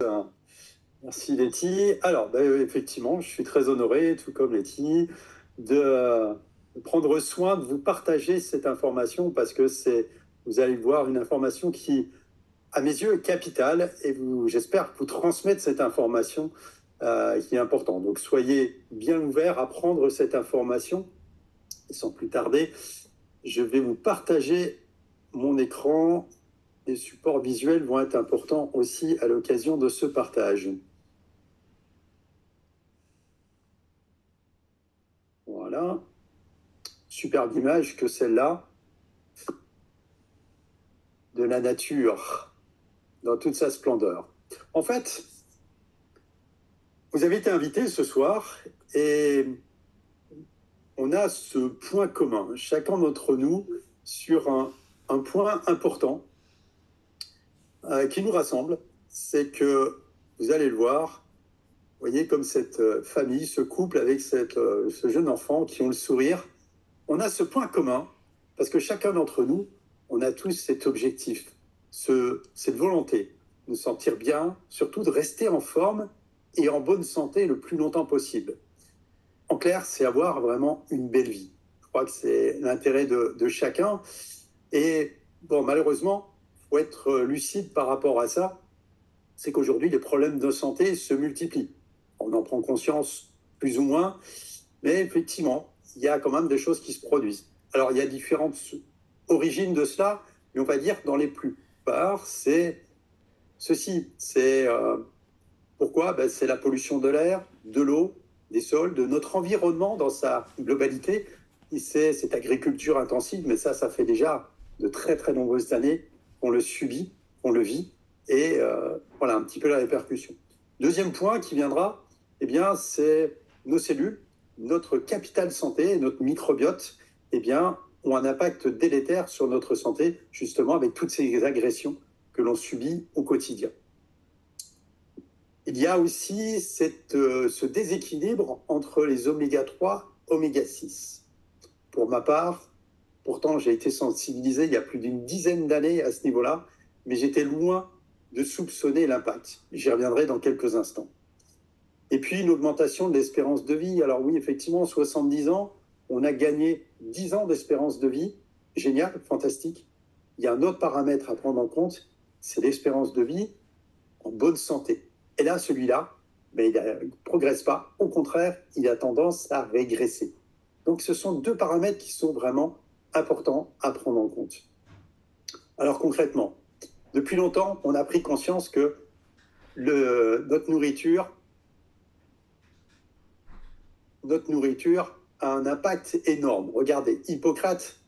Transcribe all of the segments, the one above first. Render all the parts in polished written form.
Euh, Merci Letty. Alors, effectivement, je suis très honoré, tout comme Letty, de prendre soin de vous partager cette information parce que vous allez voir, une information qui, à mes yeux, est capitale et j'espère vous transmettre cette information qui est importante. Donc, soyez bien ouverts à prendre cette information. Et sans plus tarder, je vais vous partager mon écran. Les supports visuels vont être importants aussi à l'occasion de ce partage. Voilà, superbe image que celle-là de la nature dans toute sa splendeur. En fait, vous avez été invité ce soir et on a ce point commun, chacun d'entre nous, sur un point important qui nous rassemble, c'est que vous allez le voir, vous voyez comme cette famille, ce couple avec ce jeune enfant qui ont le sourire, on a ce point commun parce que chacun d'entre nous, on a tous cet objectif, cette volonté de nous sentir bien, surtout de rester en forme et en bonne santé le plus longtemps possible. En clair, c'est avoir vraiment une belle vie. Je crois que c'est l'intérêt de chacun. Et bon, malheureusement, il faut être lucide par rapport à ça. C'est qu'aujourd'hui, les problèmes de santé se multiplient. On en prend conscience plus ou moins, mais effectivement, il y a quand même des choses qui se produisent. Alors, il y a différentes origines de cela, mais on va dire que dans les plupart, c'est ceci. Pourquoi? C'est la pollution de l'air, de l'eau, des sols, de notre environnement dans sa globalité. Et c'est cette agriculture intensive, mais ça fait déjà de très très nombreuses années qu'on le subit, qu'on le vit, et voilà un petit peu la répercussion. Deuxième point qui viendra, eh bien, c'est nos cellules, notre capital santé, notre microbiote, eh bien, ont un impact délétère sur notre santé, justement avec toutes ces agressions que l'on subit au quotidien. Il y a aussi ce déséquilibre entre les oméga 3 et oméga 6. Pour ma part, pourtant j'ai été sensibilisé il y a plus d'une dizaine d'années à ce niveau-là, mais j'étais loin de soupçonner l'impact. J'y reviendrai dans quelques instants. Et puis une augmentation de l'espérance de vie. Alors oui, effectivement, 70 ans, on a gagné 10 ans d'espérance de vie. Génial, fantastique. Il y a un autre paramètre à prendre en compte, c'est l'espérance de vie en bonne santé. Et là, celui-là, il ne progresse pas. Au contraire, il a tendance à régresser. Donc, ce sont deux paramètres qui sont vraiment importants à prendre en compte. Alors, concrètement, depuis longtemps, on a pris conscience que notre nourriture a un impact énorme. Regardez, Hippocrate,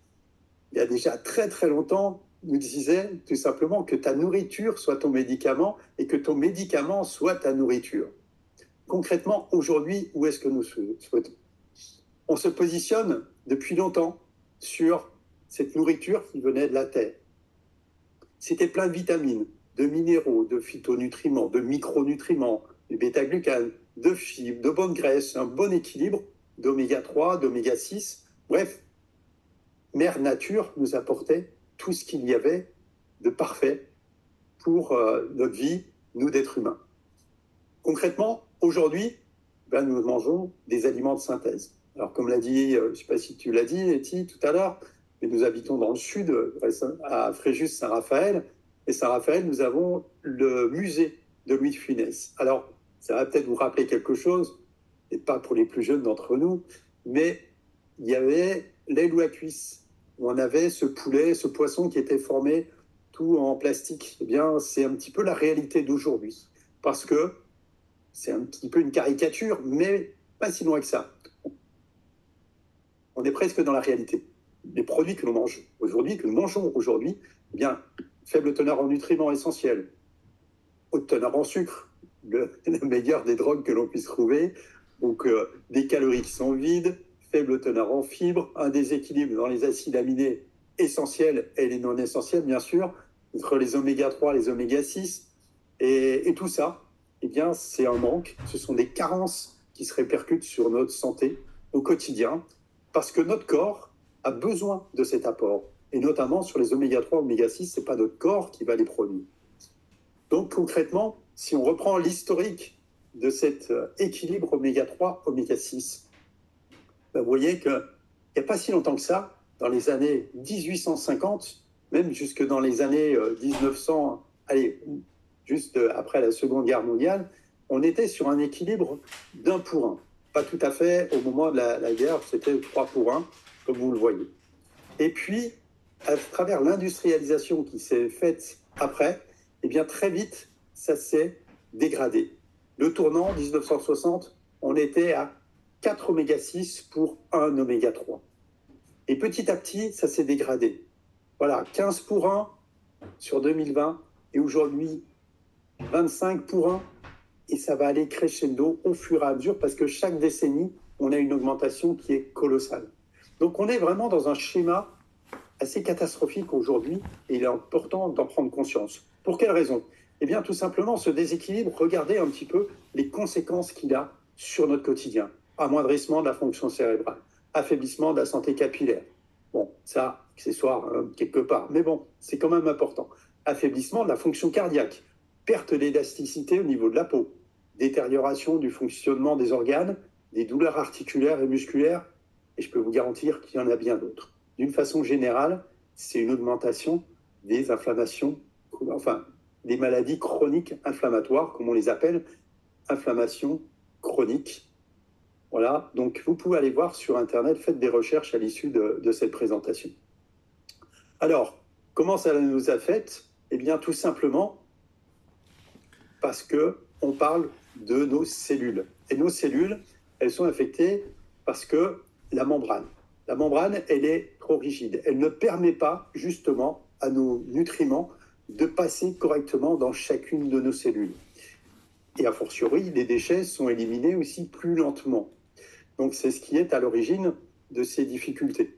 il y a déjà très très longtemps, nous disait tout simplement que ta nourriture soit ton médicament et que ton médicament soit ta nourriture. Concrètement, aujourd'hui, où est-ce que nous souhaitons? On se positionne depuis longtemps sur cette nourriture qui venait de la terre. C'était plein de vitamines, de minéraux, de phytonutriments, de micronutriments, du bêta-glucane, de fibres, de bonnes graisses, un bon équilibre d'oméga 3, d'oméga 6. Bref, Mère Nature nous apportait tout ce qu'il y avait de parfait pour notre vie, nous d'êtres humains. Concrètement, aujourd'hui, nous mangeons des aliments de synthèse. Alors, comme l'a dit, je ne sais pas si tu l'as dit, Letty, tout à l'heure, mais nous habitons dans le sud, à Fréjus-Saint-Raphaël. Et Saint-Raphaël, nous avons le musée de Louis de Funès. Alors, ça va peut-être vous rappeler quelque chose, et pas pour les plus jeunes d'entre nous, mais il y avait l'aile ou la cuisse, où on avait ce poulet, ce poisson qui était formé tout en plastique. Eh bien, c'est un petit peu la réalité d'aujourd'hui. Parce que c'est un petit peu une caricature, mais pas si loin que ça. On est presque dans la réalité. Les produits que l'on mange aujourd'hui, que nous mangeons aujourd'hui, eh bien, faible teneur en nutriments essentiels, haute teneur en sucre, le meilleur des drogues que l'on puisse trouver, donc des calories qui sont vides, faible teneur en fibres, un déséquilibre dans les acides aminés essentiels et les non essentiels, bien sûr, entre les oméga 3 et les oméga 6, et tout ça, eh bien, c'est un manque, ce sont des carences qui se répercutent sur notre santé au quotidien, parce que notre corps a besoin de cet apport, et notamment sur les oméga 3, oméga 6, ce n'est pas notre corps qui va les produire. Donc concrètement, si on reprend l'historique de cet équilibre oméga 3, oméga 6, ben, vous voyez qu'il n'y a pas si longtemps que ça, dans les années 1850, même jusque dans les années 1900, allez, juste après la Seconde Guerre mondiale, on était sur un équilibre d'1 pour 1. Pas tout à fait au moment de la guerre, c'était 3 pour 1, comme vous le voyez. Et puis, à travers l'industrialisation qui s'est faite après, eh bien très vite, ça s'est dégradé. Le tournant, 1960, on était à 4 oméga 6 pour 1 oméga 3. Et petit à petit, ça s'est dégradé. Voilà, 15 pour 1 sur 2020, et aujourd'hui, 25 pour 1, et ça va aller crescendo au fur et à mesure, parce que chaque décennie, on a une augmentation qui est colossale. Donc on est vraiment dans un schéma assez catastrophique aujourd'hui, et il est important d'en prendre conscience. Pour quelle raison? Eh bien, tout simplement, ce déséquilibre, regardez un petit peu les conséquences qu'il a sur notre quotidien. Amoindrissement de la fonction cérébrale, affaiblissement de la santé capillaire. Bon, ça, accessoire quelque part, mais bon, c'est quand même important. Affaiblissement de la fonction cardiaque, perte d'élasticité au niveau de la peau, détérioration du fonctionnement des organes, des douleurs articulaires et musculaires, et je peux vous garantir qu'il y en a bien d'autres. D'une façon générale, c'est une augmentation des inflammations, enfin, des maladies chroniques inflammatoires, comme on les appelle, inflammation chronique. Voilà, donc vous pouvez aller voir sur Internet, faites des recherches à l'issue de cette présentation. Alors, comment ça nous affecte? Eh bien, tout simplement parce qu'on parle de nos cellules. Et nos cellules, elles sont affectées parce que la membrane, elle est trop rigide. Elle ne permet pas, justement, à nos nutriments de passer correctement dans chacune de nos cellules. Et a fortiori, les déchets sont éliminés aussi plus lentement. Donc, c'est ce qui est à l'origine de ces difficultés.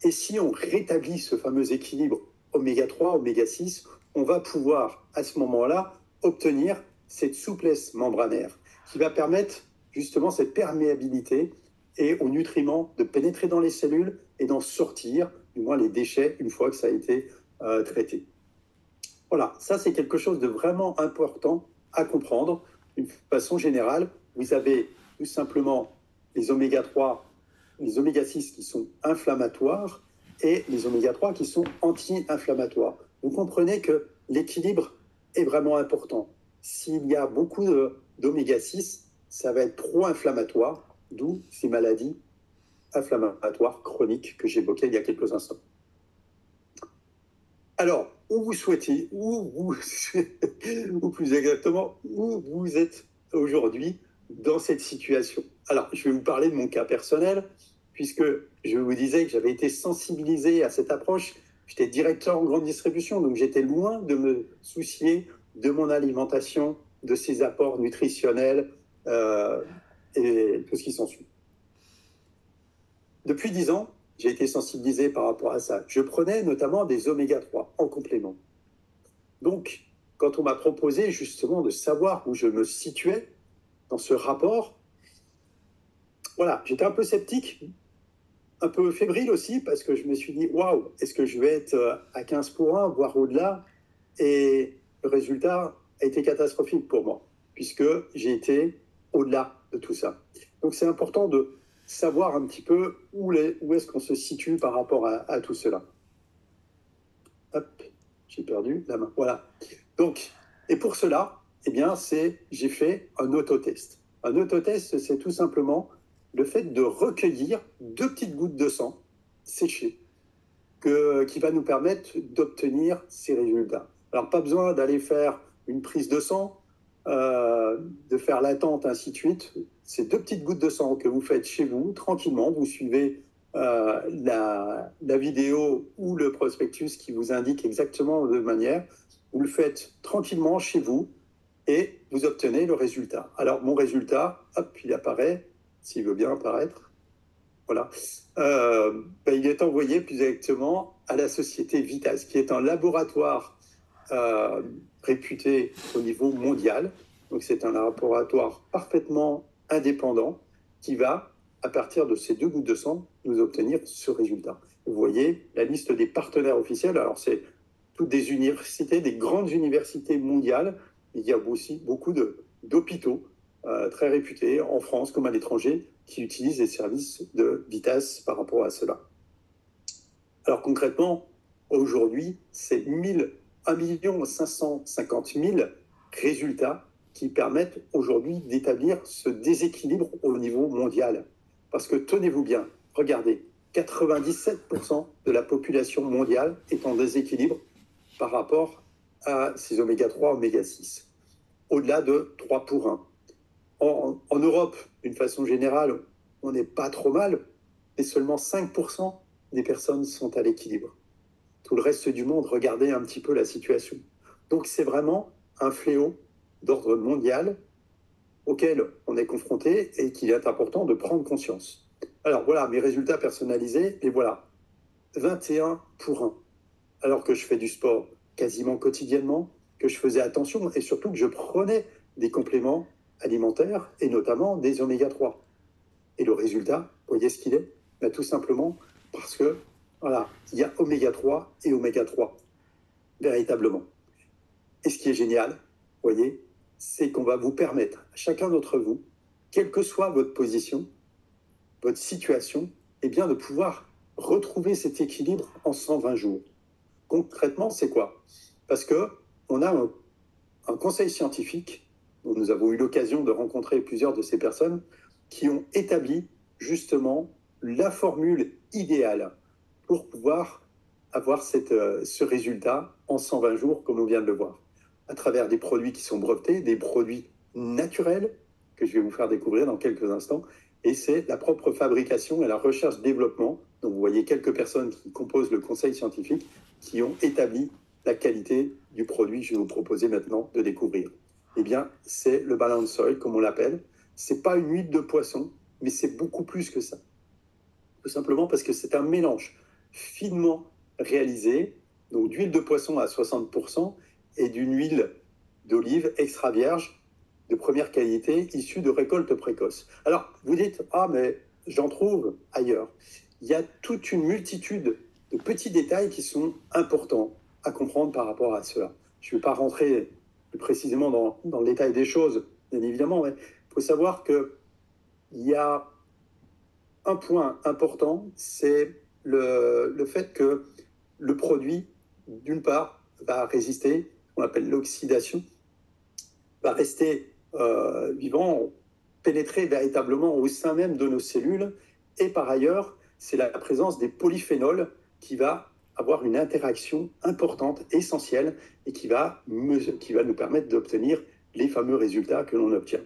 Et si on rétablit ce fameux équilibre oméga 3, oméga 6, on va pouvoir, à ce moment-là, obtenir cette souplesse membranaire qui va permettre justement cette perméabilité et aux nutriments de pénétrer dans les cellules et d'en sortir, du moins les déchets, une fois que ça a été traité. Voilà, ça c'est quelque chose de vraiment important à comprendre. D'une façon générale, vous avez tout simplement les oméga 3, les oméga 6 qui sont inflammatoires et les oméga 3 qui sont anti-inflammatoires. Vous comprenez que l'équilibre est vraiment important. S'il y a beaucoup d'oméga 6, ça va être trop inflammatoire, d'où ces maladies inflammatoires chroniques que j'évoquais il y a quelques instants. Alors, ou plus exactement, où vous êtes aujourd'hui dans cette situation. Alors, je vais vous parler de mon cas personnel, puisque je vous disais que j'avais été sensibilisé à cette approche. J'étais directeur en grande distribution, donc j'étais loin de me soucier de mon alimentation, de ses apports nutritionnels et tout ce qui s'ensuit. Depuis 10 ans, j'ai été sensibilisé par rapport à ça. Je prenais notamment des oméga 3 en complément. Donc, quand on m'a proposé justement de savoir où je me situais dans ce rapport, voilà, j'étais un peu sceptique, un peu fébrile aussi, parce que je me suis dit, waouh, est-ce que je vais être à 15 pour 1, voire au-delà? Et le résultat a été catastrophique pour moi, puisque j'ai été au-delà de tout ça. Donc, c'est important de savoir un petit peu où est-ce qu'on se situe par rapport à tout cela. Hop, j'ai perdu la main. Voilà. Donc, et pour cela, eh bien, j'ai fait un autotest. Un autotest, c'est tout simplement le fait de recueillir 2 petites gouttes de sang séchées qui va nous permettre d'obtenir ces résultats. Alors, pas besoin d'aller faire une prise de sang, de faire l'attente, ainsi de suite. C'est 2 petites gouttes de sang que vous faites chez vous, tranquillement. Vous suivez la vidéo ou le prospectus qui vous indique exactement de manière. Vous le faites tranquillement chez vous et vous obtenez le résultat. Alors, mon résultat, hop, il apparaît, s'il veut bien apparaître. Voilà. Il est envoyé plus exactement à la société Vitas, qui est un laboratoire réputé au niveau mondial. Donc, c'est un laboratoire parfaitement indépendant qui va, à partir de ces 2 gouttes de sang, nous obtenir ce résultat. Vous voyez la liste des partenaires officiels. Alors, c'est toutes des universités, des grandes universités mondiales, il y a aussi beaucoup d'hôpitaux très réputés en France comme à l'étranger qui utilisent les services de Vitas par rapport à cela. Alors concrètement, aujourd'hui, c'est 1 550 000 résultats qui permettent aujourd'hui d'établir ce déséquilibre au niveau mondial. Parce que tenez-vous bien, regardez, 97% de la population mondiale est en déséquilibre par rapport à ces oméga 3, oméga 6, au-delà de 3 pour 1. En Europe, d'une façon générale, on n'est pas trop mal, mais seulement 5% des personnes sont à l'équilibre. Tout le reste du monde, regardez un petit peu la situation. Donc c'est vraiment un fléau d'ordre mondial auquel on est confronté et qu'il est important de prendre conscience. Alors voilà, mes résultats personnalisés, et voilà, 21 pour 1. Alors que je fais du sport quasiment quotidiennement, que je faisais attention et surtout que je prenais des compléments alimentaires et notamment des oméga 3. Et le résultat, vous voyez ce qu'il est? Ben, tout simplement parce que, voilà, il y a oméga 3 et oméga 3, véritablement. Et ce qui est génial, vous voyez, c'est qu'on va vous permettre, à chacun d'entre vous, quelle que soit votre position, votre situation, eh bien de pouvoir retrouver cet équilibre en 120 jours. Concrètement, c'est quoi? Parce qu'on a un conseil scientifique, dont nous avons eu l'occasion de rencontrer plusieurs de ces personnes, qui ont établi justement la formule idéale pour pouvoir avoir ce résultat en 120 jours, comme on vient de le voir, à travers des produits qui sont brevetés, des produits naturels, que je vais vous faire découvrir dans quelques instants, et c'est la propre fabrication et la recherche-développement. Donc vous voyez quelques personnes qui composent le conseil scientifique qui ont établi la qualité du produit que je vais vous proposer maintenant de découvrir. Eh bien, c'est le Balance Oil, comme on l'appelle. C'est pas une huile de poisson, mais c'est beaucoup plus que ça. Tout simplement parce que c'est un mélange finement réalisé, donc d'huile de poisson à 60% et d'une huile d'olive extra vierge de première qualité issue de récoltes précoces. Alors, vous dites, ah, mais j'en trouve ailleurs. Il y a toute une multitude de petits détails qui sont importants à comprendre par rapport à cela. Je ne vais pas rentrer plus précisément dans le détail des choses, bien évidemment, mais il faut savoir qu'il y a un point important, c'est le fait que le produit, d'une part, va résister, on appelle l'oxydation, va rester vivant, pénétrer véritablement au sein même de nos cellules. Et par ailleurs, c'est la présence des polyphénols qui va avoir une interaction importante, essentielle, et qui va nous permettre d'obtenir les fameux résultats que l'on obtient.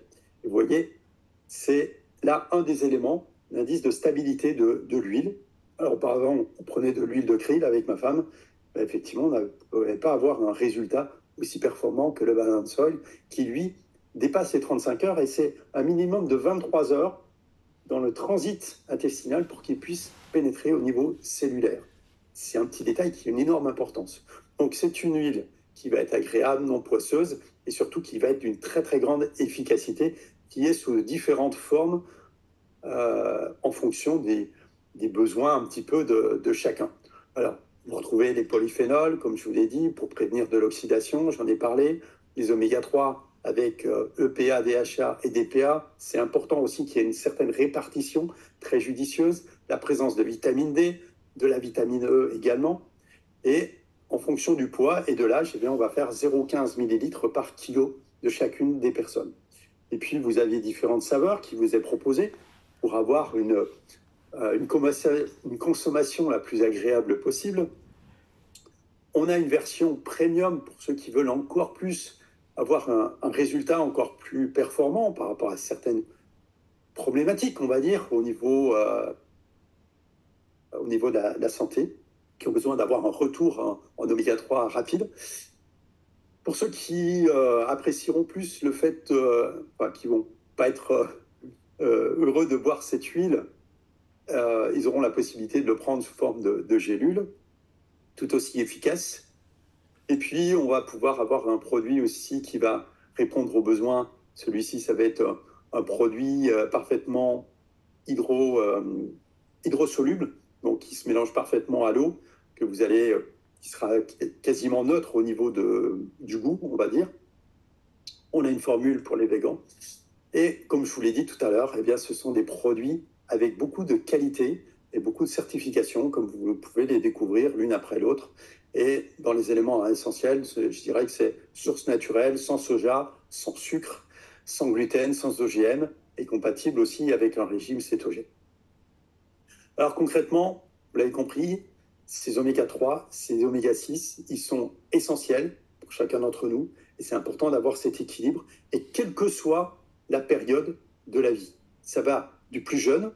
Et vous voyez, c'est là un des éléments, l'indice de stabilité de l'huile. Alors auparavant, on prenait de l'huile de krill avec ma femme. Ben, effectivement, on ne pouvait pas avoir un résultat aussi performant que le Balance Oil, qui lui dépasse les 35 heures et c'est un minimum de 23 heures dans le transit intestinal pour qu'il puisse pénétrer au niveau cellulaire. C'est un petit détail qui a une énorme importance. Donc c'est une huile qui va être agréable, non poisseuse, et surtout qui va être d'une très très grande efficacité, qui est sous différentes formes en fonction des besoins un petit peu de chacun. Alors, vous retrouvez les polyphénols, comme je vous l'ai dit, pour prévenir de l'oxydation, j'en ai parlé, les oméga 3 avec EPA, DHA et DPA. C'est important aussi qu'il y ait une certaine répartition très judicieuse, la présence de vitamine D, de la vitamine E également. Et en fonction du poids et de l'âge, eh bien, on va faire 0,15 ml par kilo de chacune des personnes. Et puis, vous aviez différentes saveurs qui vous est proposées pour avoir une consommation la plus agréable possible. On a une version premium pour ceux qui veulent encore plus avoir un résultat encore plus performant par rapport à certaines problématiques, on va dire, au niveau de la santé, qui ont besoin d'avoir un retour en oméga 3 rapide. Pour ceux qui apprécieront plus le fait, qui ne vont pas être heureux de boire cette huile, ils auront la possibilité de le prendre sous forme de gélule, tout aussi efficace. Et puis, on va pouvoir avoir un produit aussi qui va répondre aux besoins. Celui-ci, ça va être un produit parfaitement hydrosoluble, donc qui se mélange parfaitement à l'eau, qui sera quasiment neutre au niveau du goût, on va dire. On a une formule pour les végans. Et comme je vous l'ai dit tout à l'heure, eh bien, ce sont des produits avec beaucoup de qualité et beaucoup de certifications, comme vous pouvez les découvrir l'une après l'autre. Et dans les éléments essentiels, je dirais que c'est source naturelle, sans soja, sans sucre, sans gluten, sans OGM, et compatible aussi avec un régime cétogène. Alors concrètement, vous l'avez compris, ces oméga 3, ces oméga 6, ils sont essentiels pour chacun d'entre nous, et c'est important d'avoir cet équilibre, et quelle que soit la période de la vie. Ça va du plus jeune,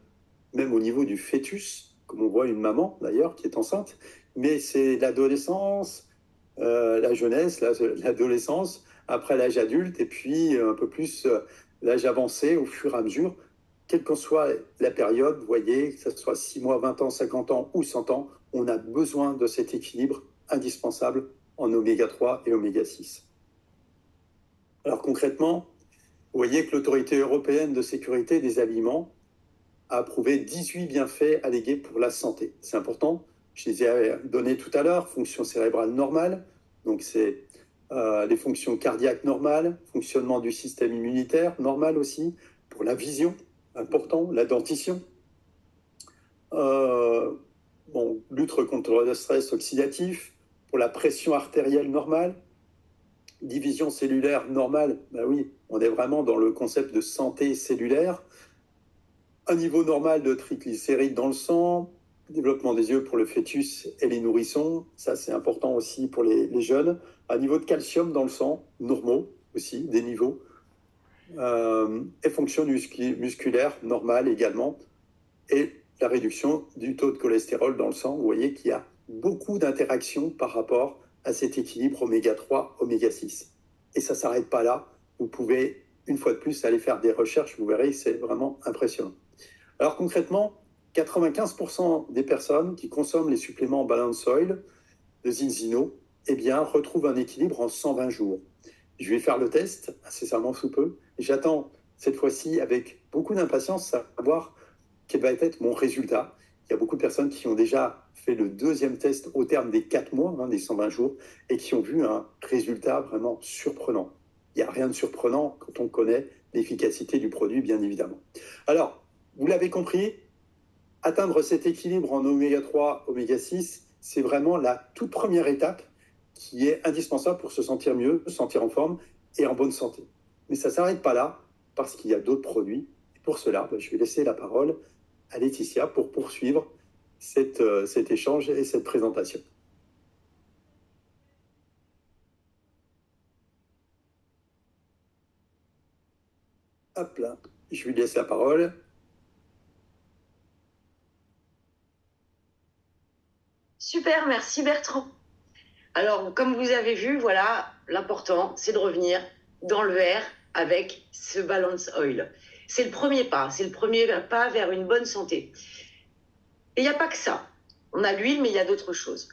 même au niveau du fœtus, comme on voit une maman d'ailleurs qui est enceinte, mais c'est l'adolescence, la jeunesse, l'adolescence, après l'âge adulte, et puis un peu plus l'âge avancé au fur et à mesure. Quelle qu'en soit la période, vous voyez, que ce soit 6 mois, 20 ans, 50 ans ou 100 ans, on a besoin de cet équilibre indispensable en oméga 3 et oméga 6. Alors concrètement, vous voyez que l'Autorité européenne de sécurité des aliments a approuvé 18 bienfaits allégués pour la santé. C'est important, je les ai donnés tout à l'heure, fonction cérébrale normale, donc c'est les fonctions cardiaques normales, fonctionnement du système immunitaire normal aussi, pour la vision, important, la dentition, lutte contre le stress oxydatif, pour la pression artérielle normale, division cellulaire normale, ben oui, on est vraiment dans le concept de santé cellulaire, un niveau normal de triglycérides dans le sang, développement des yeux pour le fœtus et les nourrissons, ça c'est important aussi pour les jeunes, un niveau de calcium dans le sang, normaux aussi, des niveaux, et fonction musculaire normale également, et la réduction du taux de cholestérol dans le sang. Vous voyez qu'il y a beaucoup d'interactions par rapport à cet équilibre oméga 3, oméga 6. Et ça ne s'arrête pas là. Vous pouvez, une fois de plus, aller faire des recherches. Vous verrez, c'est vraiment impressionnant. Alors concrètement, 95% des personnes qui consomment les suppléments Balance Oil de Zinzino, eh bien, retrouvent un équilibre en 120 jours. Je vais faire le test incessamment sous peu. J'attends cette fois-ci avec beaucoup d'impatience savoir quel va être mon résultat. Il y a beaucoup de personnes qui ont déjà fait le deuxième test au terme des 4 mois, des 120 jours, et qui ont vu un résultat vraiment surprenant. Il n'y a rien de surprenant quand on connaît l'efficacité du produit, bien évidemment. Alors, vous l'avez compris, atteindre cet équilibre en oméga 3, oméga 6, c'est vraiment la toute première étape qui est indispensable pour se sentir mieux, se sentir en forme et en bonne santé. Mais ça ne s'arrête pas là, parce qu'il y a d'autres produits. Et pour cela, je vais laisser la parole à Laetitia pour poursuivre cet échange et cette présentation. Hop là, je lui laisse la parole. Super, merci Bertrand. Alors, comme vous avez vu, voilà, l'important, c'est de revenir dans le vert avec ce Balance Oil. C'est le premier pas vers une bonne santé. Et il n'y a pas que ça. On a l'huile, mais il y a d'autres choses.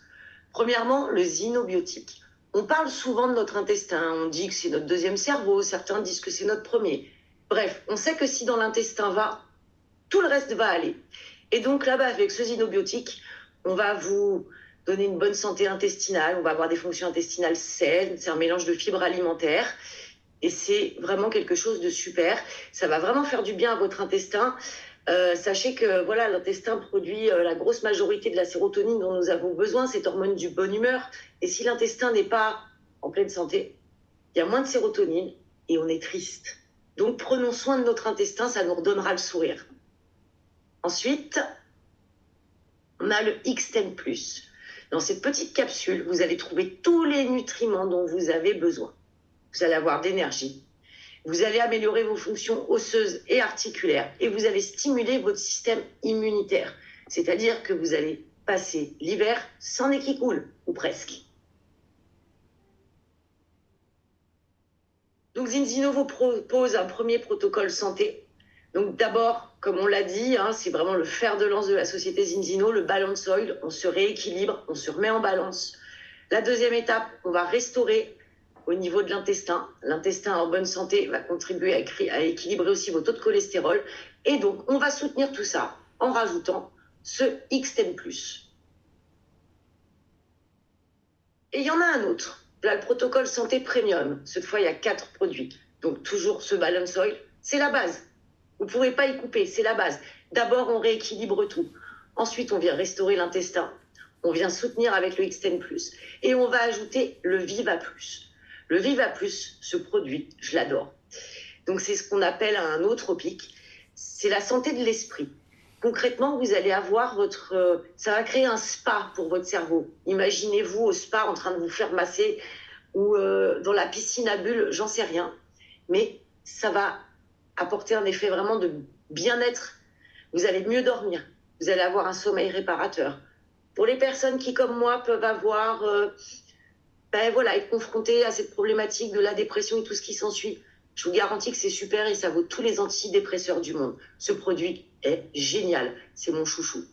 Premièrement, le xynobiotique. On parle souvent de notre intestin, on dit que c'est notre deuxième cerveau, certains disent que c'est notre premier. Bref, on sait que si dans l'intestin va, tout le reste va aller. Et donc là-bas, avec ce xynobiotique, on va vous donner une bonne santé intestinale, on va avoir des fonctions intestinales saines, c'est un mélange de fibres alimentaires, et c'est vraiment quelque chose de super. Ça va vraiment faire du bien à votre intestin. Sachez que voilà, l'intestin produit la grosse majorité de la sérotonine dont nous avons besoin, cette hormone du bonne humeur. Et si l'intestin n'est pas en pleine santé, il y a moins de sérotonine et on est triste. Donc prenons soin de notre intestin, ça nous redonnera le sourire. Ensuite, on a le X10+. Dans cette petite capsule, vous allez trouver tous les nutriments dont vous avez besoin. Vous allez avoir d'énergie. Vous allez améliorer vos fonctions osseuses et articulaires et vous allez stimuler votre système immunitaire. C'est-à-dire que vous allez passer l'hiver sans nez qui coule, ou presque. Donc Zinzino vous propose un premier protocole santé. Donc d'abord, comme on l'a dit, c'est vraiment le fer de lance de la société Zinzino, le Balance Oil. On se rééquilibre, on se remet en balance. La deuxième étape, on va restaurer au niveau de l'intestin. L'intestin en bonne santé va contribuer à équilibrer aussi vos taux de cholestérol. Et donc, on va soutenir tout ça en rajoutant ce X10+. Et il y en a un autre. Là, le protocole santé premium. Cette fois, il y a 4 produits. Donc toujours ce balance oil, c'est la base. Vous ne pourrez pas y couper, c'est la base. D'abord, on rééquilibre tout. Ensuite, on vient restaurer l'intestin. On vient soutenir avec le Xten+. Et on va ajouter le Viva Plus. Le Viva Plus, ce produit, je l'adore. Donc c'est ce qu'on appelle un nootropique. C'est la santé de l'esprit. Concrètement, vous allez avoir ça va créer un spa pour votre cerveau. Imaginez-vous au spa en train de vous faire masser ou dans la piscine à bulles, j'en sais rien. Mais ça va apporter un effet vraiment de bien-être. Vous allez mieux dormir. Vous allez avoir un sommeil réparateur. Pour les personnes qui, comme moi, peuvent avoir, être confrontées à cette problématique de la dépression et tout ce qui s'ensuit, je vous garantis que c'est super et ça vaut tous les antidépresseurs du monde. Ce produit est génial. C'est mon chouchou.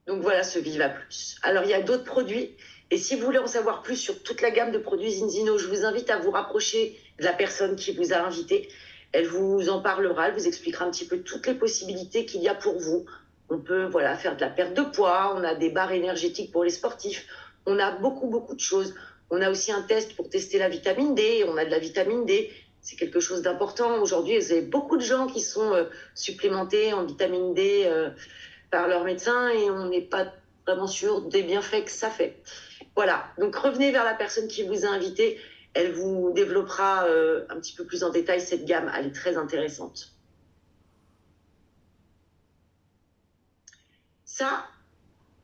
Donc voilà ce Viva Plus. Alors il y a d'autres produits. Et si vous voulez en savoir plus sur toute la gamme de produits Zinzino, je vous invite à vous rapprocher de la personne qui vous a invité. Elle vous en parlera, elle vous expliquera un petit peu toutes les possibilités qu'il y a pour vous. On peut faire de la perte de poids, on a des barres énergétiques pour les sportifs, on a beaucoup de choses. On a aussi un test pour tester la vitamine D, on a de la vitamine D. C'est quelque chose d'important. Aujourd'hui, vous avez beaucoup de gens qui sont supplémentés en vitamine D par leur médecin et on n'est pas vraiment sûr des bienfaits que ça fait. Voilà, donc revenez vers la personne qui vous a invité. Elle vous développera un petit peu plus en détail cette gamme. Elle est très intéressante. Ça,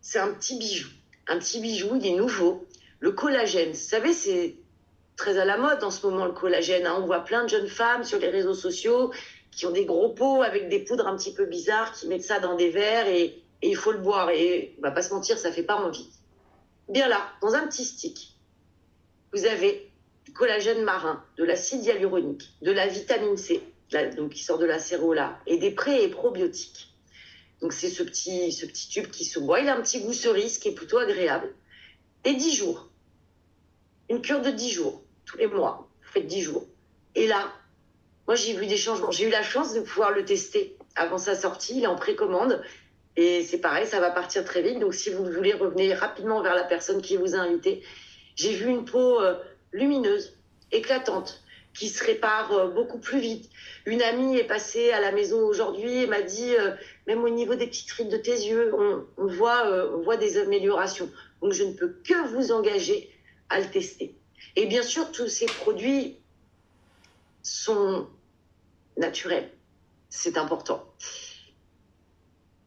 c'est un petit bijou. Un petit bijou, il est nouveau. Le collagène, vous savez, c'est très à la mode en ce moment, le collagène. On voit plein de jeunes femmes sur les réseaux sociaux qui ont des gros pots avec des poudres un petit peu bizarres, qui mettent ça dans des verres et il faut le boire. Et on va pas se mentir, ça fait pas envie. Bien là, dans un petit stick, vous avez du collagène marin, de l'acide hyaluronique, de la vitamine C, donc qui sort de la cérola, et des pré- et probiotiques. Donc c'est ce petit tube qui se boit. Il a un petit goût cerise qui est plutôt agréable. Et 10 jours. Une cure de 10 jours. Tous les mois, vous faites 10 jours. Et là, moi j'ai vu des changements. J'ai eu la chance de pouvoir le tester avant sa sortie. Il est en précommande. Et c'est pareil, ça va partir très vite. Donc si vous voulez, revenez rapidement vers la personne qui vous a invité. J'ai vu une peau lumineuse, éclatante, qui se répare beaucoup plus vite. Une amie est passée à la maison aujourd'hui et m'a dit, même au niveau des petites rides de tes yeux, on voit des améliorations. Donc je ne peux que vous engager à le tester. Et bien sûr, tous ces produits sont naturels. C'est important.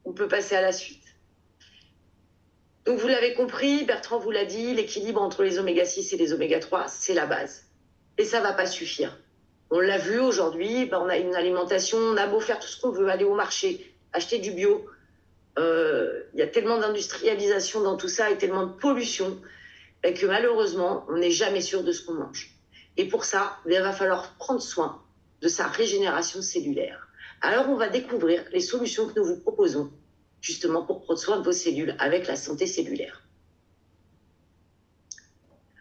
On peut passer à la suite. Donc vous l'avez compris, Bertrand vous l'a dit, l'équilibre entre les oméga 6 et les oméga 3, c'est la base. Et ça ne va pas suffire. On l'a vu aujourd'hui, on a une alimentation, on a beau faire tout ce qu'on veut, aller au marché, acheter du bio. Y a tellement d'industrialisation dans tout ça et tellement de pollution que malheureusement, on n'est jamais sûr de ce qu'on mange. Et pour ça, il va falloir prendre soin de sa régénération cellulaire. Alors on va découvrir les solutions que nous vous proposons justement pour prendre soin de vos cellules avec la santé cellulaire.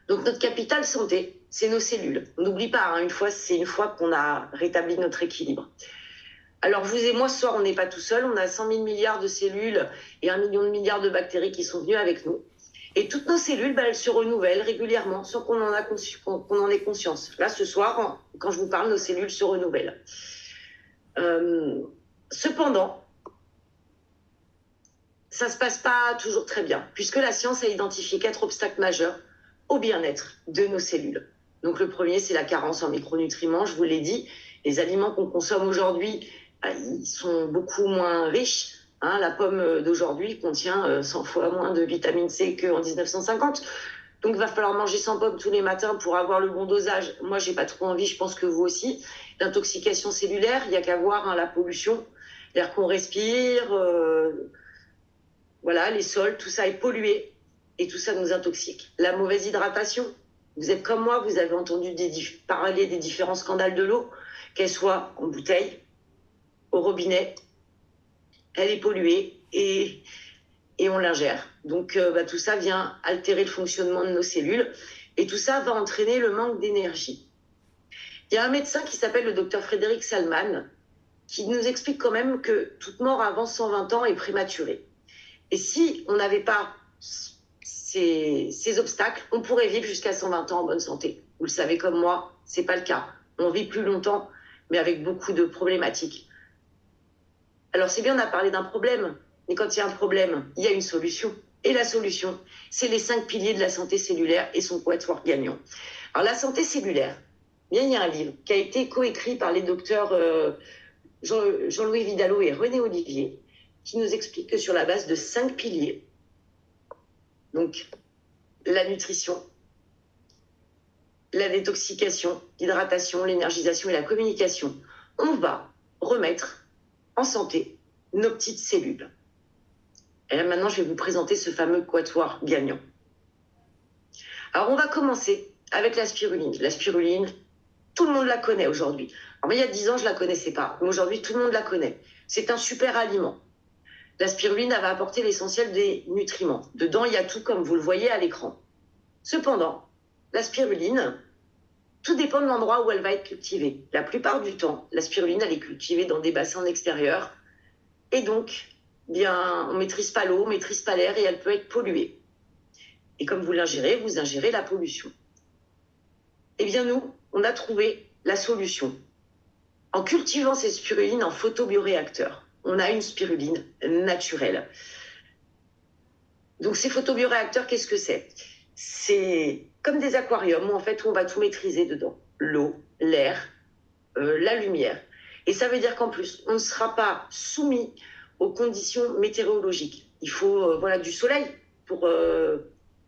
Donc notre capital santé, c'est nos cellules. On n'oublie pas, c'est une fois qu'on a rétabli notre équilibre. Alors vous et moi, ce soir, on n'est pas tout seul. On a 100 000 milliards de cellules et 1 million de milliards de bactéries qui sont venues avec nous. Et toutes nos cellules, elles se renouvellent régulièrement sans qu'on en ait conscience. Là, ce soir, quand je vous parle, nos cellules se renouvellent. Cependant, ça ne se passe pas toujours très bien, puisque la science a identifié 4 obstacles majeurs au bien-être de nos cellules. Donc le premier, c'est la carence en micronutriments, je vous l'ai dit. Les aliments qu'on consomme aujourd'hui, ils sont beaucoup moins riches. La pomme d'aujourd'hui contient 100 fois moins de vitamine C qu'en 1950. Donc il va falloir manger 100 pommes tous les matins pour avoir le bon dosage. Moi, j'ai pas trop envie, je pense que vous aussi. L'intoxication cellulaire, il n'y a qu'à voir la pollution, l'air qu'on respire, les sols, tout ça est pollué et tout ça nous intoxique. La mauvaise hydratation, vous êtes comme moi, vous avez entendu parler des différents scandales de l'eau, qu'elle soit en bouteille, au robinet, elle est polluée et on l'ingère. Donc tout ça vient altérer le fonctionnement de nos cellules et tout ça va entraîner le manque d'énergie. Il y a un médecin qui s'appelle le docteur Frédéric Salman qui nous explique quand même que toute mort avant 120 ans est prématurée. Et si on n'avait pas ces obstacles, on pourrait vivre jusqu'à 120 ans en bonne santé. Vous le savez comme moi, c'est pas le cas. On vit plus longtemps, mais avec beaucoup de problématiques. Alors c'est bien, on a parlé d'un problème, mais quand il y a un problème, il y a une solution. Et la solution, c'est les 5 piliers de la santé cellulaire et son quatuor gagnant. Alors la santé cellulaire, bien, il y a un livre qui a été coécrit par les docteurs Jean-Louis Vidalot et René Olivier, qui nous explique que sur la base de 5 piliers, donc la nutrition, la détoxication, l'hydratation, l'énergisation et la communication, on va remettre en santé nos petites cellules. Et là, maintenant, je vais vous présenter ce fameux quatuor gagnant. Alors, on va commencer avec la spiruline. La spiruline, tout le monde la connaît aujourd'hui. Alors, il y a 10 ans, je ne la connaissais pas. Mais aujourd'hui, tout le monde la connaît. C'est un super aliment. La spiruline, elle va apporter l'essentiel des nutriments. Dedans, il y a tout comme vous le voyez à l'écran. Cependant, la spiruline, tout dépend de l'endroit où elle va être cultivée. La plupart du temps, la spiruline, elle est cultivée dans des bassins extérieurs. Et donc, bien, on ne maîtrise pas l'eau, on ne maîtrise pas l'air et elle peut être polluée. Et comme vous l'ingérez, vous ingérez la pollution. Eh bien, nous, on a trouvé la solution. En cultivant ces spirulines en photobioréacteur, on a une spiruline naturelle. Donc, ces photobioréacteurs, qu'est-ce que c'est? C'est comme des aquariums où, en fait, on va tout maîtriser dedans. L'eau, l'air, la lumière. Et ça veut dire qu'en plus, on ne sera pas soumis aux conditions météorologiques. Il faut du soleil pour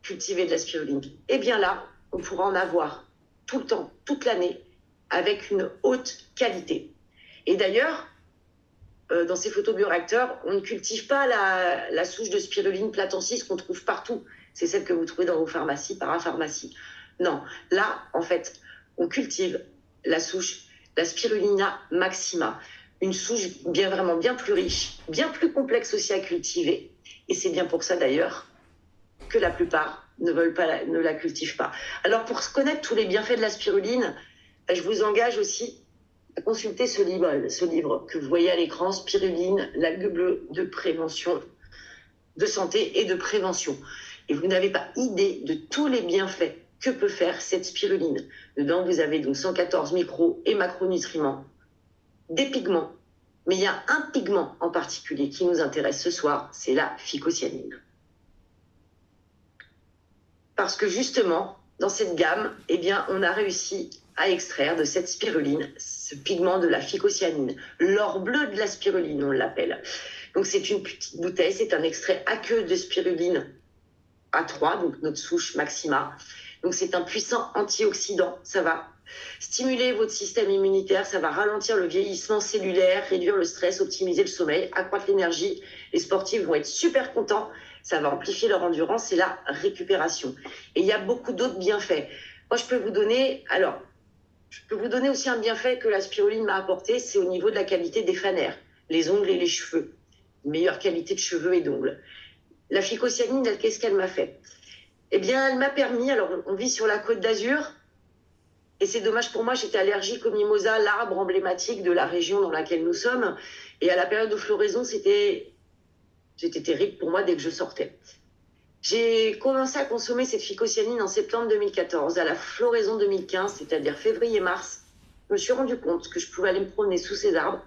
cultiver de la spiruline. Et bien là, on pourra en avoir tout le temps, toute l'année, avec une haute qualité. Et d'ailleurs, dans ces photobioréacteurs, on ne cultive pas la souche de spiruline platensis qu'on trouve partout. C'est celle que vous trouvez dans vos pharmacies, parapharmacies. Non, là, en fait, on cultive la souche, la spirulina maxima. Une souche vraiment bien plus riche, bien plus complexe aussi à cultiver. Et c'est bien pour ça d'ailleurs que la plupart ne la cultivent pas. Alors pour connaître tous les bienfaits de la spiruline, je vous engage aussi à consulter ce livre que vous voyez à l'écran, Spiruline, l'algue bleue de prévention, de santé et de prévention. Et vous n'avez pas idée de tous les bienfaits que peut faire cette spiruline. Dedans, vous avez donc 114 micro et macronutriments, des pigments. Mais il y a un pigment en particulier qui nous intéresse ce soir, c'est la phycocyanine. Parce que justement, dans cette gamme, eh bien, on a réussi à extraire de cette spiruline ce pigment de la phycocyanine. L'or bleu de la spiruline, on l'appelle. Donc c'est une petite bouteille, c'est un extrait aqueux de spiruline A3, donc notre souche maxima. Donc c'est un puissant antioxydant, ça va stimuler votre système immunitaire, ça va ralentir le vieillissement cellulaire, réduire le stress, optimiser le sommeil, accroître l'énergie. Les sportifs vont être super contents, ça va amplifier leur endurance et la récupération. Et il y a beaucoup d'autres bienfaits. Moi, je peux vous donner aussi un bienfait que la spiruline m'a apporté, c'est au niveau de la qualité des fanères, les ongles et les cheveux. Une meilleure qualité de cheveux et d'ongles. La phycocyanine, qu'est-ce qu'elle m'a fait? Eh bien, elle m'a permis, alors on vit sur la Côte d'Azur, et c'est dommage pour moi, j'étais allergique au mimosa, l'arbre emblématique de la région dans laquelle nous sommes. Et à la période de floraison, c'était terrible pour moi dès que je sortais. J'ai commencé à consommer cette phycocyanine en septembre 2014. À la floraison 2015, c'est-à-dire février-mars, je me suis rendu compte que je pouvais aller me promener sous ces arbres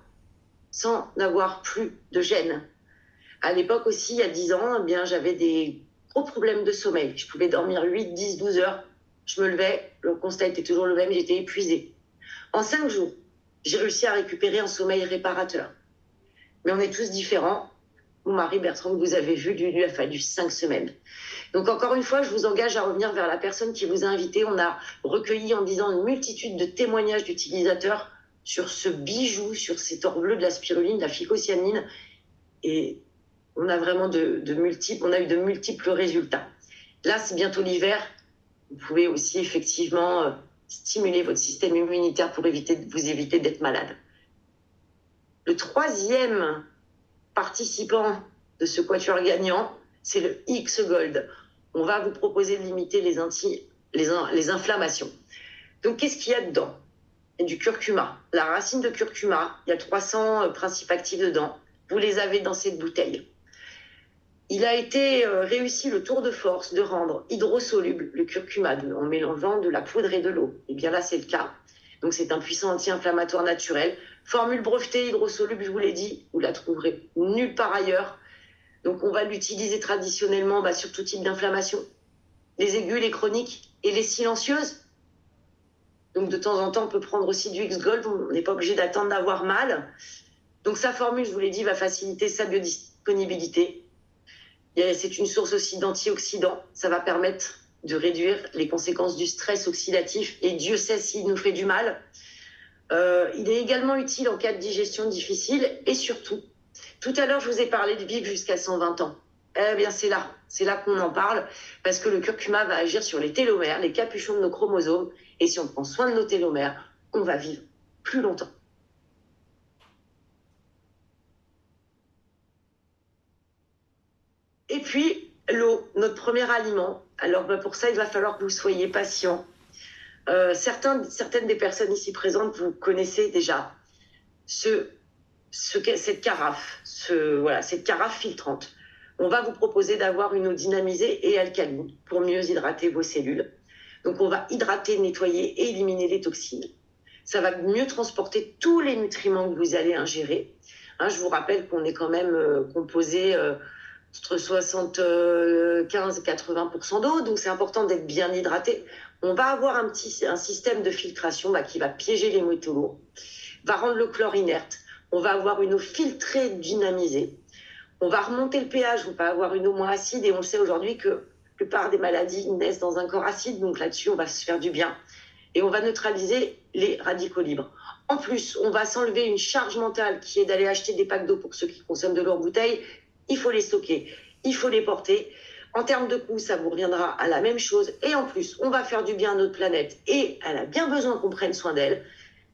sans n'avoir plus de gêne. À l'époque aussi, il y a 10 ans, eh bien, j'avais des gros problèmes de sommeil. Je pouvais dormir 8, 10, 12 heures. Je me levais, le constat était toujours le même, j'étais épuisée. En 5 jours, j'ai réussi à récupérer un sommeil réparateur. Mais on est tous différents. Mon mari Bertrand, que vous avez vu, lui a fallu 5 semaines. Donc encore une fois, je vous engage à revenir vers la personne qui vous a invité. On a recueilli en disant une multitude de témoignages d'utilisateurs sur ce bijou, sur cet or bleu de la spiruline, de la phycocyanine. Et on a vraiment eu de multiples résultats. Là, c'est bientôt l'hiver. Vous pouvez aussi effectivement stimuler votre système immunitaire pour vous éviter d'être malade. Le troisième participant de ce quatuor gagnant, c'est le X-Gold. On va vous proposer de limiter les inflammations. Donc, qu'est-ce qu'il y a dedans? Il y a du curcuma. La racine de curcuma, il y a 300 principes actifs dedans. Vous les avez dans cette bouteille. Il a été réussi le tour de force de rendre hydrosoluble le curcuma en mélangeant de la poudre et de l'eau. Et bien là, c'est le cas. Donc c'est un puissant anti-inflammatoire naturel. Formule brevetée hydrosoluble, je vous l'ai dit, vous la trouverez nulle part ailleurs. Donc on va l'utiliser traditionnellement sur tout type d'inflammation. Les aiguës, les chroniques et les silencieuses. Donc de temps en temps, on peut prendre aussi du X-Gold, on n'est pas obligé d'attendre d'avoir mal. Donc sa formule, je vous l'ai dit, va faciliter sa biodisponibilité. C'est une source aussi d'antioxydants. Ça va permettre de réduire les conséquences du stress oxydatif. Et Dieu sait s'il nous fait du mal. Il est également utile en cas de digestion difficile. Et surtout, tout à l'heure, je vous ai parlé de vivre jusqu'à 120 ans. Eh bien, c'est là qu'on en parle. Parce que le curcuma va agir sur les télomères, les capuchons de nos chromosomes. Et si on prend soin de nos télomères, on va vivre plus longtemps. Et puis, l'eau, notre premier aliment. Alors, pour ça, il va falloir que vous soyez patient. Certaines des personnes ici présentes, vous connaissez déjà cette carafe, cette carafe filtrante. On va vous proposer d'avoir une eau dynamisée et alcaline pour mieux hydrater vos cellules. Donc, on va hydrater, nettoyer et éliminer les toxines. Ça va mieux transporter tous les nutriments que vous allez ingérer. Je vous rappelle qu'on est quand même composé entre 75 et 80% d'eau, donc c'est important d'être bien hydraté. On va avoir un système de filtration qui va piéger les métaux lourds, va rendre le chlore inerte. On va avoir une eau filtrée, dynamisée. On va remonter le pH, on va avoir une eau moins acide, et on sait aujourd'hui que la plupart des maladies naissent dans un corps acide, donc là-dessus, on va se faire du bien. Et on va neutraliser les radicaux libres. En plus, on va s'enlever une charge mentale qui est d'aller acheter des packs d'eau pour ceux qui consomment de l'eau en bouteille. Il faut les stocker, il faut les porter. En termes de coût, ça vous reviendra à la même chose. Et en plus, on va faire du bien à notre planète et elle a bien besoin qu'on prenne soin d'elle.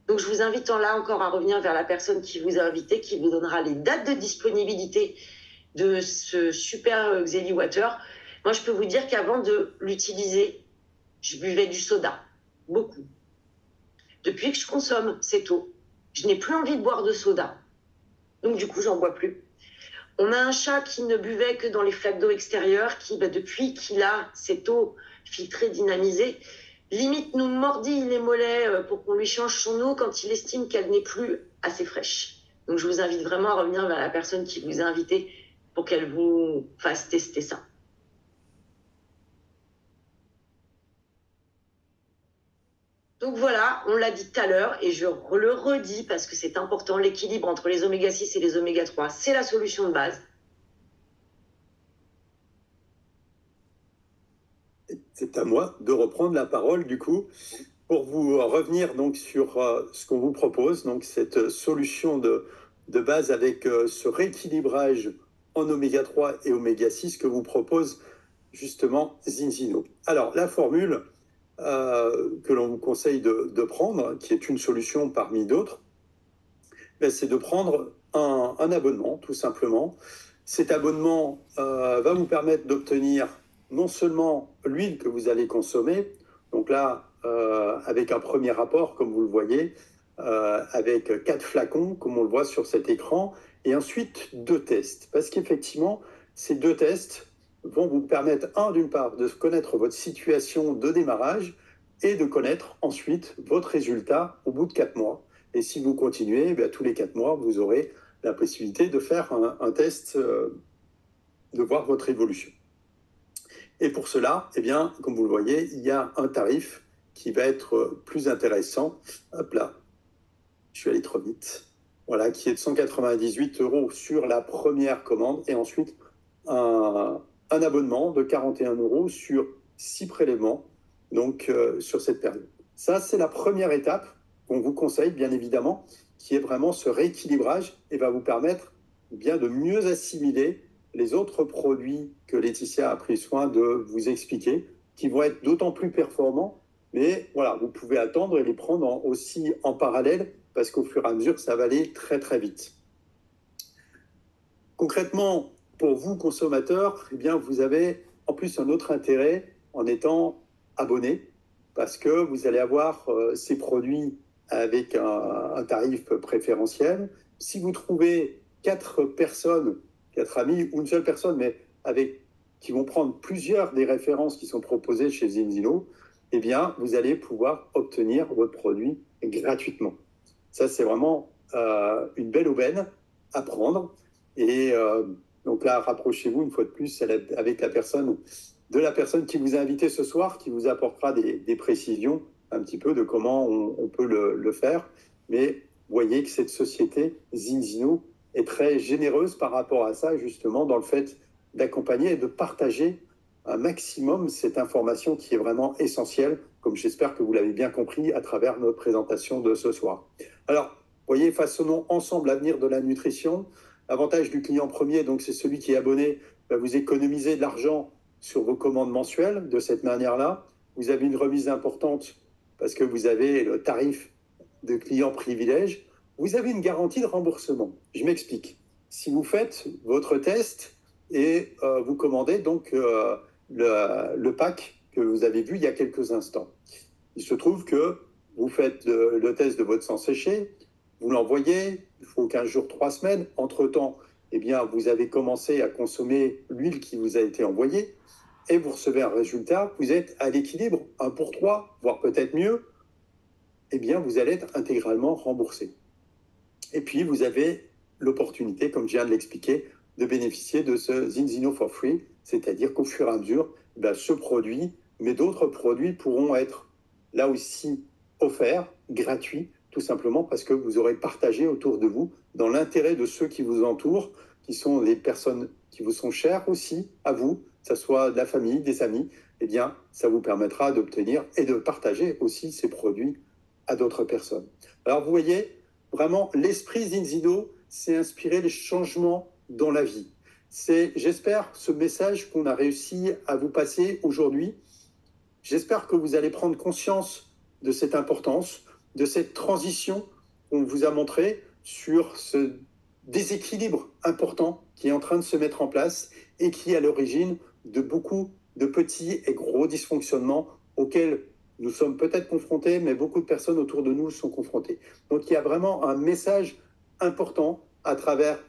Donc, je vous invite là encore à revenir vers la personne qui vous a invité, qui vous donnera les dates de disponibilité de ce super Xeli Water. Moi, je peux vous dire qu'avant de l'utiliser, je buvais du soda, beaucoup. Depuis que je consomme cette eau, je n'ai plus envie de boire de soda. Donc, du coup, j'en bois plus. On a un chat qui ne buvait que dans les flaques d'eau extérieures, qui, depuis qu'il a cette eau filtrée, dynamisée, limite nous mordit les mollets pour qu'on lui change son eau quand il estime qu'elle n'est plus assez fraîche. Donc je vous invite vraiment à revenir vers la personne qui vous a invité pour qu'elle vous fasse tester ça. Donc voilà, on l'a dit tout à l'heure et je le redis parce que c'est important, l'équilibre entre les oméga 6 et les oméga 3, c'est la solution de base. C'est à moi de reprendre la parole du coup pour vous revenir donc sur ce qu'on vous propose, donc cette solution de base avec ce rééquilibrage en oméga 3 et oméga 6 que vous propose justement Zinzino. Alors la formule que l'on vous conseille de prendre, qui est une solution parmi d'autres, c'est de prendre un abonnement tout simplement. Cet abonnement va vous permettre d'obtenir non seulement l'huile que vous allez consommer, donc là, avec un premier rapport, comme vous le voyez, avec 4 flacons, comme on le voit sur cet écran, et ensuite 2 tests. Parce qu'effectivement, ces 2 tests vont vous permettre, d'une part, de connaître votre situation de démarrage et de connaître ensuite votre résultat au bout de 4 mois. Et si vous continuez, tous les 4 mois, vous aurez la possibilité de faire un test, de voir votre évolution. Et pour cela, comme vous le voyez, il y a un tarif qui va être plus intéressant. Hop là, je suis allé trop vite. Voilà, qui est de 198 € sur la première commande et ensuite un abonnement de 41 € sur 6 prélèvements, donc sur cette période. Ça, c'est la première étape qu'on vous conseille, bien évidemment, qui est vraiment ce rééquilibrage et va vous permettre de mieux assimiler les autres produits que Laetitia a pris soin de vous expliquer, qui vont être d'autant plus performants, mais voilà, vous pouvez attendre et les prendre aussi en parallèle, parce qu'au fur et à mesure, ça va aller très très vite. Concrètement, pour vous, consommateurs, vous avez en plus un autre intérêt en étant abonné, parce que vous allez avoir ces produits avec un tarif préférentiel. Si vous trouvez 4 personnes, 4 amis ou une seule personne, mais qui vont prendre plusieurs des références qui sont proposées chez Zinzino, eh bien, vous allez pouvoir obtenir votre produit gratuitement. Ça, c'est vraiment une belle aubaine à prendre. Et donc là, rapprochez-vous une fois de plus avec la personne qui vous a invité ce soir, qui vous apportera des précisions un petit peu de comment on peut le faire. Mais voyez que cette société, Zinzino, est très généreuse par rapport à ça, justement, dans le fait d'accompagner et de partager un maximum cette information qui est vraiment essentielle, comme j'espère que vous l'avez bien compris à travers notre présentation de ce soir. Alors, voyez, façonnons ensemble l'avenir de la nutrition. L'avantage du client premier, donc c'est celui qui est abonné, vous économisez de l'argent sur vos commandes mensuelles de cette manière-là. Vous avez une remise importante parce que vous avez le tarif de client privilège. Vous avez une garantie de remboursement. Je m'explique. Si vous faites votre test et vous commandez donc le pack que vous avez vu il y a quelques instants, il se trouve que vous faites le test de votre sang séché, vous l'envoyez, il faut 15 jours, 3 semaines. Entre-temps, eh bien, vous avez commencé à consommer l'huile qui vous a été envoyée et vous recevez un résultat, vous êtes à l'équilibre, 1 pour 3, voire peut-être mieux, eh bien, vous allez être intégralement remboursé. Et puis, vous avez l'opportunité, comme je viens de l'expliquer, de bénéficier de ce Zinzino for free, c'est-à-dire qu'au fur et à mesure, ce produit, mais d'autres produits pourront être là aussi offerts, gratuits, tout simplement parce que vous aurez partagé autour de vous, dans l'intérêt de ceux qui vous entourent, qui sont les personnes qui vous sont chères aussi à vous, que ce soit de la famille, des amis, eh bien, ça vous permettra d'obtenir et de partager aussi ces produits à d'autres personnes. Alors, vous voyez, vraiment, l'esprit Zinzino, c'est inspirer les changements dans la vie. C'est, j'espère, ce message qu'on a réussi à vous passer aujourd'hui. J'espère que vous allez prendre conscience de cette importance, de cette transition qu'on vous a montré sur ce déséquilibre important qui est en train de se mettre en place et qui est à l'origine de beaucoup de petits et gros dysfonctionnements auxquels nous sommes peut-être confrontés, mais beaucoup de personnes autour de nous sont confrontées. Donc il y a vraiment un message important à travers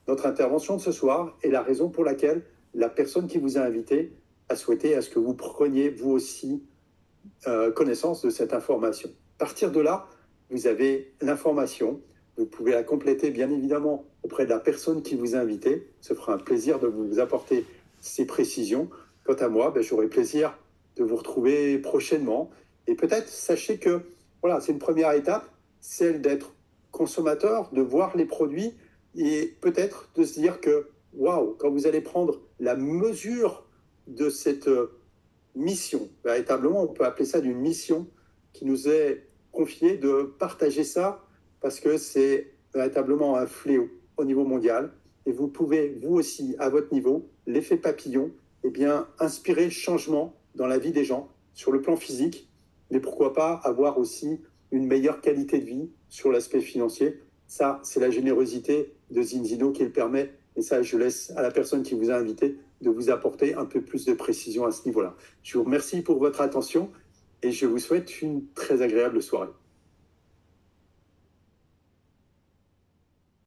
notre intervention de ce soir et la raison pour laquelle la personne qui vous a invité a souhaité à ce que vous preniez vous aussi connaissance de cette information. À partir de là, vous avez l'information, vous pouvez la compléter bien évidemment auprès de la personne qui vous a invité. Ce fera un plaisir de vous apporter ces précisions. Quant à moi, j'aurai plaisir de vous retrouver prochainement. Et peut-être, sachez que voilà, c'est une première étape, celle d'être consommateur, de voir les produits et peut-être de se dire que, waouh, quand vous allez prendre la mesure de cette mission, véritablement, on peut appeler ça d'une mission qui nous est confiée de partager ça parce que c'est véritablement un fléau au niveau mondial. Et vous pouvez, vous aussi, à votre niveau, l'effet papillon, eh bien, inspirer changement dans la vie des gens sur le plan physique, mais pourquoi pas avoir aussi une meilleure qualité de vie sur l'aspect financier. Ça, c'est la générosité de Zinzino qui le permet. Et ça, je laisse à la personne qui vous a invité de vous apporter un peu plus de précision à ce niveau-là. Je vous remercie pour votre attention et je vous souhaite une très agréable soirée.